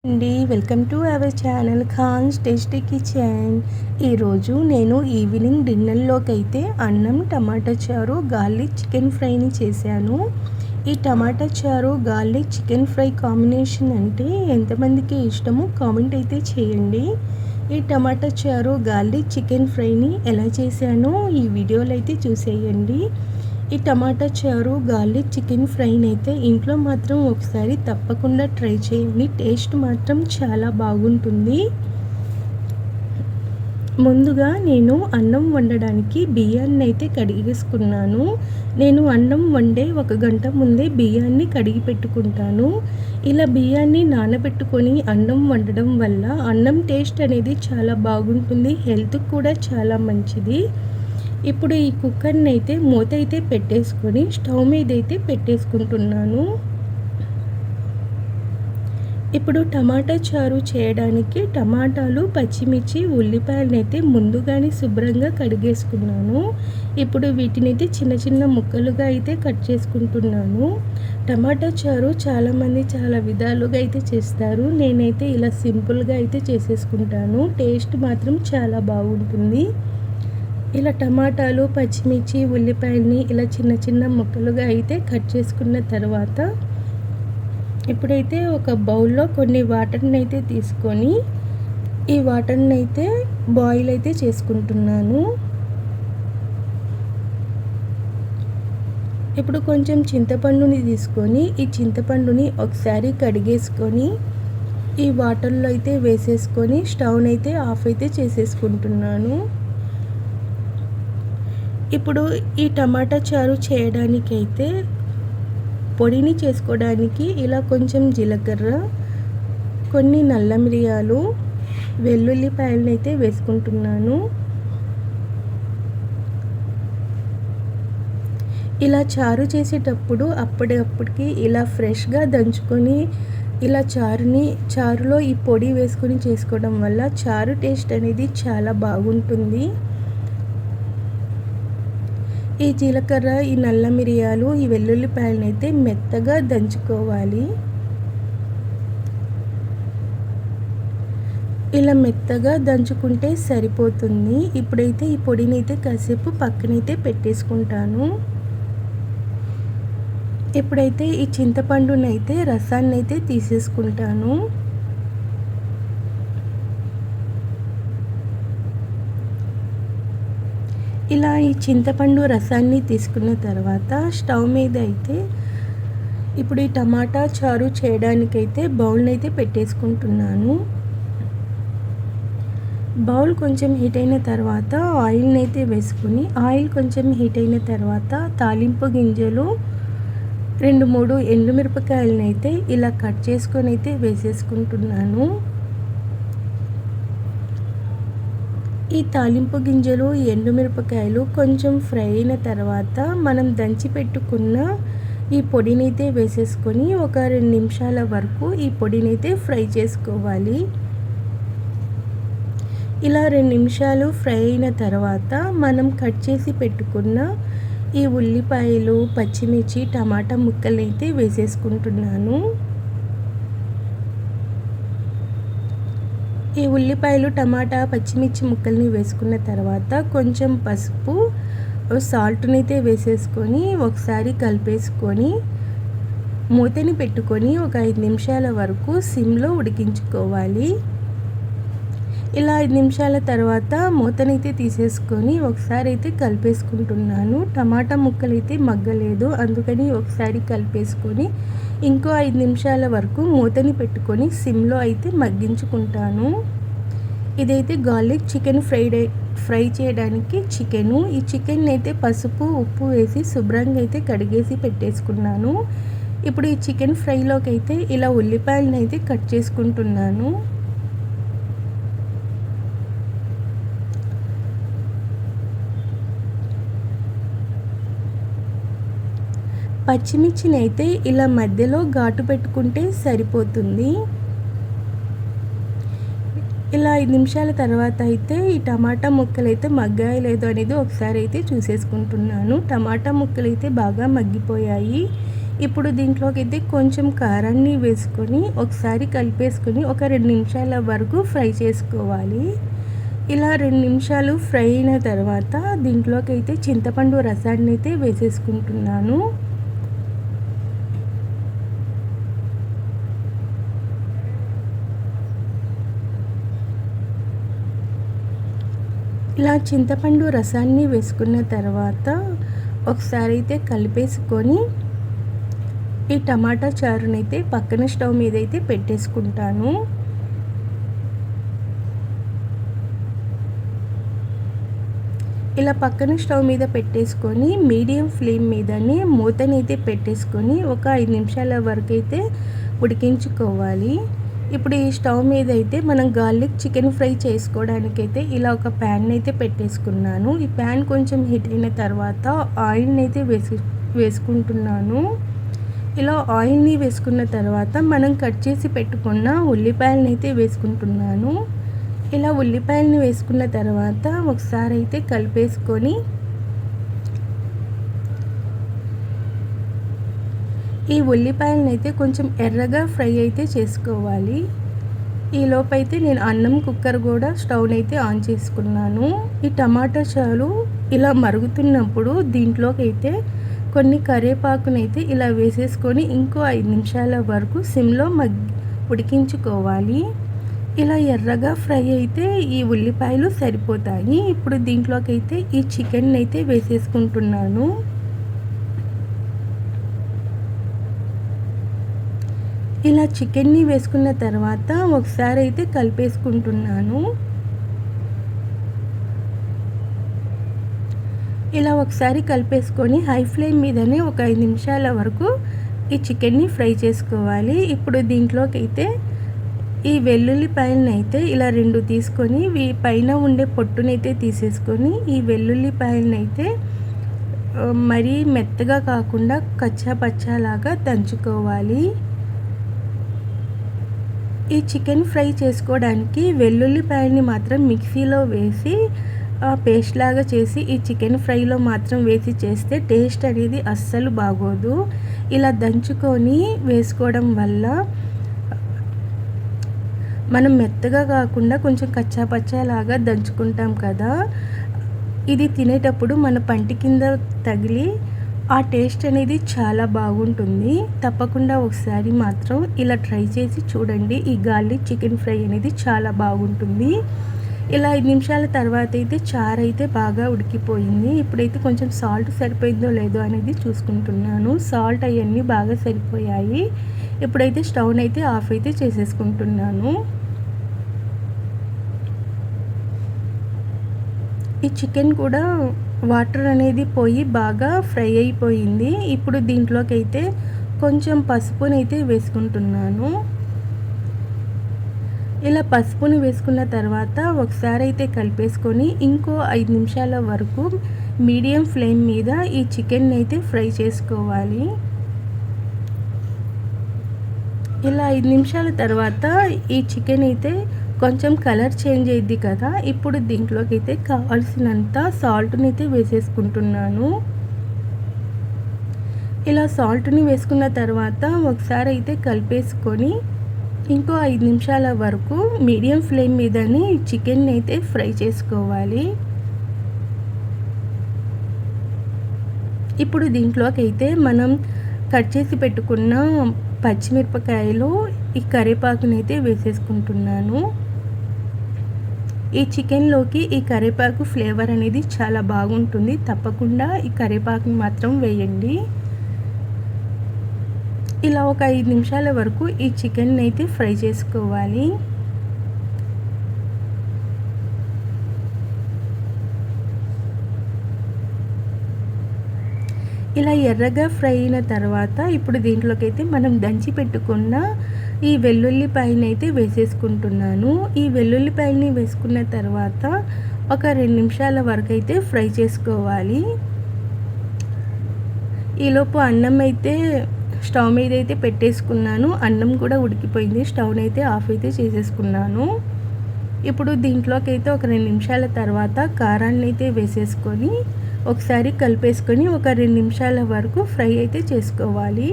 అండి welcome to our channel Khan's tasty kitchen. ఈరోజు నేను ఈవినింగ్ డిన్నర్లోకి అయితే అన్నం టమాటా చారు గార్లిక్ చికెన్ ఫ్రైని చేశాను. ఈ టమాటా చారు గార్లిక్ చికెన్ ఫ్రై కాంబినేషన్ అంటే ఎంతమందికి ఇష్టమో కామెంట్ అయితే చేయండి. ఈ టమాటా చారు గార్లిక్ చికెన్ ఫ్రైని ఎలా చేశానో ఈ వీడియోలో అయితే చూసేయండి. ఈ టమాటా చారు గార్లిక్ చికెన్ ఫ్రైని అయితే ఇంట్లో మాత్రం ఒకసారి తప్పకుండా ట్రై చేయండి. టేస్ట్ మాత్రం చాలా బాగుంటుంది. ముందుగా నేను అన్నం వండడానికి బియ్యాన్ని అయితే కడిగేసుకున్నాను. నేను అన్నం వండే 1 గంట ముందే బియ్యాన్ని కడిగి పెట్టుకుంటాను. ఇలా బియ్యాన్ని నానబెట్టుకొని అన్నం వండడం వల్ల అన్నం టేస్ట్ అనేది చాలా బాగుంటుంది. హెల్త్కి కూడా చాలా మంచిది. ఇప్పుడు ఈ కుక్కర్ని అయితే మూత అయితే పెట్టేసుకొని స్టవ్ మీద అయితే పెట్టేసుకుంటున్నాను. ఇప్పుడు టమాటా చారు చేయడానికి టమాటాలు, పచ్చిమిర్చి, ఉల్లిపాయలను అయితే ముందుగానే శుభ్రంగా కడిగేసుకున్నాను. ఇప్పుడు వీటిని అయితే చిన్న చిన్న ముక్కలుగా అయితే కట్ చేసుకుంటున్నాను. టమాటా చారు చాలామంది చాలా విధాలుగా అయితే చేస్తారు. నేనైతే ఇలా సింపుల్గా అయితే చేసేసుకుంటాను. టేస్ట్ మాత్రం చాలా బాగుంటుంది. ఇలా టమాటాలు, పచ్చిమిర్చి, ఉల్లిపాయల్ని ఇలా చిన్న చిన్న ముక్కలుగా అయితే కట్ చేసుకున్న తర్వాత ఇప్పుడైతే ఒక బౌల్లో కొన్ని వాటర్ని అయితే తీసుకొని ఈ వాటర్ని అయితే బాయిల్ అయితే చేసుకుంటున్నాను. ఇప్పుడు కొంచెం చింతపండుని తీసుకొని ఈ చింతపండుని ఒకసారి కడిగేసుకొని ఈ వాటర్లో అయితే వేసేసుకొని స్టవ్ని అయితే ఆఫ్ అయితే చేసేసుకుంటున్నాను. ఇప్పుడు ఈ టమాటా చారు చేయడానికైతే పొడిని చేసుకోవడానికి ఇలా కొంచెం జీలకర్ర, కొన్ని నల్ల మిరియాలు, వెల్లుల్లిపాయలను అయితే వేసుకుంటున్నాను. ఇలా చారు చేసేటప్పుడు అప్పటికప్పటికి ఇలా ఫ్రెష్గా దంచుకొని ఇలా చారులో ఈ పొడి వేసుకొని చేసుకోవడం వల్ల చారు టేస్ట్ అనేది చాలా బాగుంటుంది. ఈ జీలకర్ర, ఈ నల్ల మిరియాలు, ఈ వెల్లుల్లిపాయలను అయితే మెత్తగా దంచుకోవాలి. ఇలా మెత్తగా దంచుకుంటే సరిపోతుంది. ఇప్పుడైతే ఈ పొడిని అయితే కాసేపు పక్కనైతే పెట్టేసుకుంటాను. ఇప్పుడైతే ఈ చింతపండునైతే రసాన్ని అయితే తీసేసుకుంటాను. ఇలా ఈ చింతపండు రసాన్ని తీసుకున్న తర్వాత స్టవ్ మీద అయితే ఇప్పుడు ఈ టమాటా చారు చేయడానికైతే బౌల్ని అయితే పెట్టేసుకుంటున్నాను. బౌల్ కొంచెం హీట్ అయిన తర్వాత ఆయిల్ని అయితే వేసుకుని ఆయిల్ కొంచెం హీట్ అయిన తర్వాత తాలింపు గింజలు, 2-3 ఎండుమిరపకాయలను అయితే ఇలా కట్ చేసుకొని అయితే వేసేసుకుంటున్నాను. ఈ తాలింపు గింజలు, ఎండుమిరపకాయలు కొంచెం ఫ్రై అయిన తర్వాత మనం దంచి పెట్టుకున్న ఈ పొడినైతే వేసేసుకొని ఒక 2 నిమిషాల వరకు ఈ పొడినైతే ఫ్రై చేసుకోవాలి. ఇలా 2 నిమిషాలు ఫ్రై అయిన తర్వాత మనం కట్ చేసి పెట్టుకున్న ఈ ఉల్లిపాయలు, పచ్చిమిర్చి, టమాటా ముక్కలైతే వేసేసుకుంటున్నాను. ఈ ఉల్లిపాయలు, టమాటా, పచ్చిమిర్చి ముక్కల్ని వేసుకున్న తర్వాత కొంచెం పసుపు, సాల్ట్ని అయితే వేసేసుకొని ఒకసారి కలిపేసుకొని మూతని పెట్టుకొని ఒక 5 నిమిషాల వరకు సిమ్లో ఉడికించుకోవాలి. ఇలా 5 నిమిషాల తర్వాత మూతనైతే తీసేసుకొని ఒకసారి అయితే కలిపేసుకుంటున్నాను. టమాటా ముక్కలు అయితే మగ్గలేదు, అందుకని ఒకసారి కలిపేసుకొని ఇంకో 5 నిమిషాల వరకు మూతని పెట్టుకొని సిమ్లో అయితే మగ్గించుకుంటాను. ఇదైతే గార్లిక్ చికెన్ ఫ్రై చేయడానికి చికెను. ఈ చికెన్ అయితే పసుపు, ఉప్పు వేసి శుభ్రంగా అయితే కడిగేసి పెట్టేసుకున్నాను. ఇప్పుడు ఈ చికెన్ ఫ్రైలోకి అయితే ఇలా ఉల్లిపాయలను అయితే కట్ చేసుకుంటున్నాను. పచ్చిమిర్చిని అయితే ఇలా మధ్యలో ఘాటు పెట్టుకుంటే సరిపోతుంది. ఇలా 5 నిమిషాల తర్వాత అయితే ఈ టమాటా ముక్కలు అయితే మగ్గాయో లేదో అనేది ఒకసారి అయితే చూసేసుకుంటున్నాను. టమాటా ముక్కలు అయితే బాగా మగ్గిపోయాయి. ఇప్పుడు దీంట్లోకి అయితే కొంచెం కారాన్ని వేసుకొని ఒకసారి కలిపేసుకొని ఒక 2 నిమిషాల వరకు ఫ్రై చేసుకోవాలి. ఇలా 2 నిమిషాలు ఫ్రై అయిన తర్వాత దీంట్లోకి అయితే చింతపండు రసాన్ని అయితే వేసేసుకుంటున్నాను. ఇలా చింతపండు రసాన్ని వేసుకున్న తర్వాత ఒకసారి అయితే కలిపేసుకొని ఈ టమాటా చారునైతే పక్కన స్టవ్ మీద అయితే పెట్టేసుకుంటాను. ఇలా పక్కన స్టవ్ మీద పెట్టేసుకొని మీడియం ఫ్లేమ్ మీదనే మూతనైతే పెట్టేసుకొని ఒక 5 నిమిషాల వరకు అయితే ఉడికించుకోవాలి. ఇప్పుడు ఈ స్టవ్ మీద అయితే మనం గార్లిక్ చికెన్ ఫ్రై చేసుకోవడానికైతే ఇలా ఒక ప్యాన్ అయితే పెట్టేసుకున్నాను. ఈ ప్యాన్ కొంచెం హీట్ అయిన తర్వాత ఆయిల్ని అయితే వేసుకుంటున్నాను. ఇలా ఆయిల్ని వేసుకున్న తర్వాత మనం కట్ చేసి పెట్టుకున్న ఉల్లిపాయలను అయితే వేసుకుంటున్నాను. ఇలా ఉల్లిపాయలను వేసుకున్న తర్వాత ఒకసారి అయితే కలిపేసుకొని ఈ ఉల్లిపాయలను అయితే కొంచెం ఎర్రగా ఫ్రై అయితే చేసుకోవాలి. ఈ లోపైతే నేను అన్నం కుక్కర్ కూడా స్టవ్ని అయితే ఆన్ చేసుకున్నాను. ఈ టమాటా చారు ఇలా మరుగుతున్నప్పుడు దీంట్లోకి అయితే కొన్ని కరివేపాకునైతే ఇలా వేసేసుకొని ఇంకో 5 నిమిషాల వరకు సిమ్లో ఉడికించుకోవాలి. ఇలా ఎర్రగా ఫ్రై అయితే ఈ ఉల్లిపాయలు సరిపోతాయి. ఇప్పుడు దీంట్లోకి అయితే ఈ చికెన్ అయితే వేసేసుకుంటున్నాను. ఇలా చికెన్ని వేసుకున్న తర్వాత ఒకసారి అయితే కలిపేసుకుంటున్నాను. ఇలా ఒకసారి కలిపేసుకొని హై ఫ్లేమ్ మీదనే ఒక 5 నిమిషాల వరకు ఈ చికెన్ని ఫ్రై చేసుకోవాలి. ఇప్పుడు దీంట్లోకి అయితే ఈ వెల్లుల్లిపాయలను అయితే ఇలా 2 తీసుకొని పైన ఉండే పొట్టునైతే తీసేసుకొని ఈ వెల్లుల్లిపాయలను అయితే మరీ మెత్తగా కాకుండా కచ్చా పచ్చాలాగా దంచుకోవాలి. ఈ చికెన్ ఫ్రై చేసుకోవడానికి వెల్లుల్లిపాయల్ని మాత్రం మిక్సీలో వేసి పేస్ట్ లాగా చేసి ఈ చికెన్ ఫ్రైలో మాత్రం వేసి చేస్తే టేస్ట్ అనేది అస్సలు బాగోదు. ఇలా దంచుకొని వేసుకోవడం వల్ల మనం మెత్తగా కాకుండా కొంచెం కచ్చా పచ్చాలాగా దంచుకుంటాం కదా, ఇది తినేటప్పుడు మన పంటి కింద తగిలి ఆ టేస్ట్ అనేది చాలా బాగుంటుంది. తప్పకుండా ఒకసారి మాత్రం ఇలా ట్రై చేసి చూడండి. ఈ గార్లిక్ చికెన్ ఫ్రై అనేది చాలా బాగుంటుంది. ఇలా 5 నిమిషాల తర్వాత అయితే చారు అయితే బాగా ఉడికిపోయింది. ఇప్పుడైతే కొంచెం సాల్ట్ సరిపోయిందో లేదో అనేది చూసుకుంటున్నాను. సాల్ట్ అవన్నీ బాగా సరిపోయాయి. ఇప్పుడైతే స్టవ్ని అయితే ఆఫ్ అయితే చేసేసుకుంటున్నాను. ఈ చికెన్ కూడా వాటర్ అనేది పోయి బాగా ఫ్రై అయిపోయింది. ఇప్పుడు దీంట్లోకి అయితే కొంచెం పసుపునైతే వేసుకుంటున్నాను. ఇలా పసుపుని వేసుకున్న తర్వాత ఒకసారి అయితే కలిపేసుకొని ఇంకో 5 నిమిషాల వరకు మీడియం ఫ్లేమ్ మీద ఈ చికెన్ అయితే ఫ్రై చేసుకోవాలి. ఇలా 5 నిమిషాల తర్వాత ఈ చికెన్ అయితే కొంచెం కలర్ చేంజ్ అయ్యిద్ది కదా, ఇప్పుడు దీంట్లోకి అయితే కావాల్సినంత సాల్ట్ని అయితే వేసేసుకుంటున్నాను. ఇలా సాల్ట్ని వేసుకున్న తర్వాత ఒకసారి అయితే కలిపేసుకొని ఇంకో 5 నిమిషాల వరకు మీడియం ఫ్లేమ్ మీదనే చికెన్ అయితే ఫ్రై చేసుకోవాలి. ఇప్పుడు దీంట్లోకి అయితే మనం కట్ చేసి పెట్టుకున్న పచ్చిమిరపకాయలు ఈ కరివేపాకుని అయితే వేసేసుకుంటున్నాను. ఈ చికెన్లోకి ఈ కరివేపాకు ఫ్లేవర్ అనేది చాలా బాగుంటుంది. తప్పకుండా ఈ కరివేపాకుని మాత్రం వేయండి. ఇలా ఒక 5 నిమిషాల వరకు ఈ చికెన్ అయితే ఫ్రై చేసుకోవాలి. ఇలా ఎర్రగా ఫ్రై అయిన తర్వాత ఇప్పుడు దీంట్లోకి అయితే మనం దంచి పెట్టుకున్న ఈ వెల్లుల్లిపాయని అయితే వేసేసుకుంటున్నాను. ఈ వెల్లుల్లిపాయని వేసుకున్న తర్వాత ఒక 2 నిమిషాల వరకు అయితే ఫ్రై చేసుకోవాలి. ఈలోపు అన్నం అయితే స్టవ్ మీద అయితే పెట్టేసుకున్నాను. అన్నం కూడా ఉడికిపోయింది. స్టవ్ని అయితే ఆఫ్ అయితే చేసేసుకున్నాను. ఇప్పుడు దీంట్లోకి అయితే ఒక 2 నిమిషాల తర్వాత కారాన్ని అయితే వేసేసుకొని ఒకసారి కలిపేసుకొని ఒక 2 నిమిషాల వరకు ఫ్రై అయితే చేసుకోవాలి.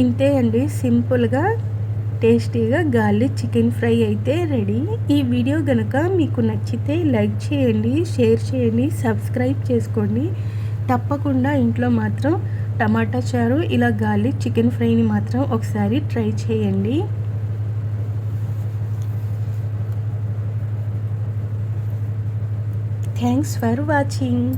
ఇంతే అండి, సింపుల్గా టేస్టీగా గార్లిక్ చికెన్ ఫ్రై అయితే రెడీ. ఈ వీడియో కనుక మీకు నచ్చితే లైక్ చేయండి, షేర్ చేయండి, సబ్స్క్రైబ్ చేసుకోండి. తప్పకుండా ఇంట్లో మాత్రం టమాటా చారు ఇలా గార్లిక్ చికెన్ ఫ్రైని మాత్రం ఒకసారి ట్రై చేయండి. Thanks for watching.